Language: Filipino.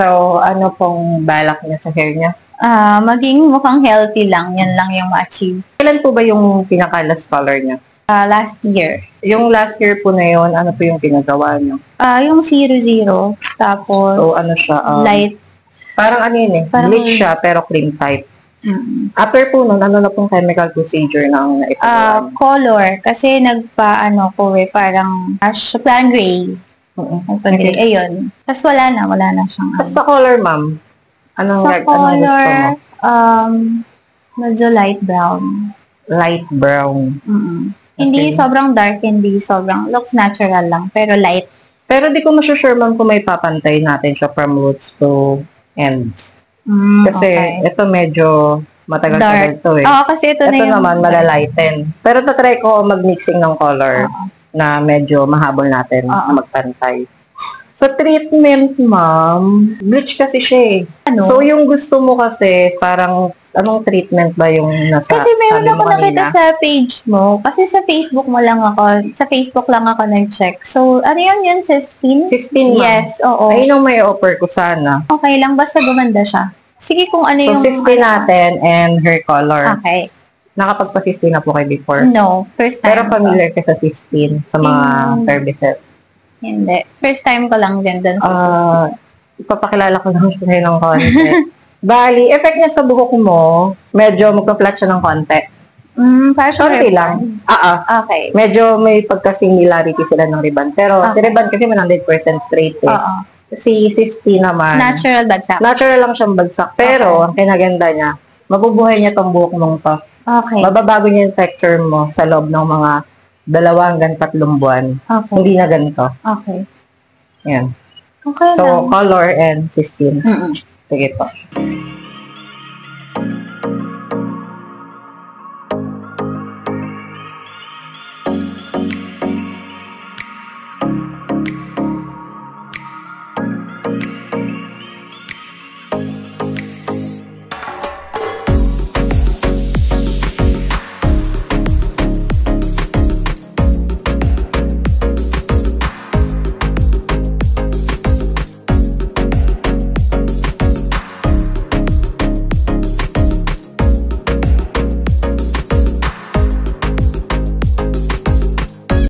So, ano pong balak niya sa hair niya? Maging mukhang healthy lang. Yan lang yung ma-achieve. Kailan po ba yung pinaka-last color niya? Last year. Yung last year po na yun, ano po yung pinagawa niyo? Yung 00. Tapos, So, ano siya? light. Parang ano yun eh, Parang- bleach siya pero cream type. Mm. After po nun, ano na pong chemical procedure ng naipagawa niyo? Color. Kasi nagpa-ano ko parang gray. Nagpa-gray. Okay. Ayun. Tapos wala na siyang Tapos sa color, ma'am, anong Sa anong gusto mo? color, medyo light brown. Light brown. Hindi Okay. sobrang dark, hindi sobrang, looks natural lang, pero light. Pero di ko masusure ma'am kung may papantay natin siya from roots to ends. Kasi Okay. ito medyo matagal-tagal to eh. Oo, kasi ito na Ito yung... naman malalighten. Pero tatry ko mag-mixing ng color na medyo mahabol natin na magpantay. Sa treatment, ma'am, bleach kasi siya eh. Ano? So, yung gusto mo kasi, parang, anong treatment ba yung nasa, Kasi meron sabi ako mo nakita kanina? sa page mo. Kasi sa Facebook lang ako nag-check. So, ano yun, 16? 16, ma'am. Yes, oo. Ayun ang may offer ko sana. Okay lang, basta gumanda siya. Sige kung ano So, yung... 16 natin and hair color. Okay. Nakapagpa-16 na po kayo before. No, first time. Pero familiar ka sa 16 sa mga services. Hindi. First time ko lang din dun sa Ipapakilala ko lang sa ng konti. Bali, effect niya sa buhok mo, medyo magpa-flat siya ng konti. Parang Konti lang. Okay. Medyo may pagka-similarity sila ng ribbon. Pero si ribbon kasi 100% straight eh. Oo. Si 60 naman, Natural bagsak. natural lang siyang bagsak. Pero, ang kinaganda niya, mabubuhay niya tong buhok mong to. Okay. Mababago niya yung texture mo sa loob ng mga 2 hanggang 3 buwan. Okay. Hindi na ganito. Okay. Yan. Okay So, lang. color and 16. Mm-mm. Sige po.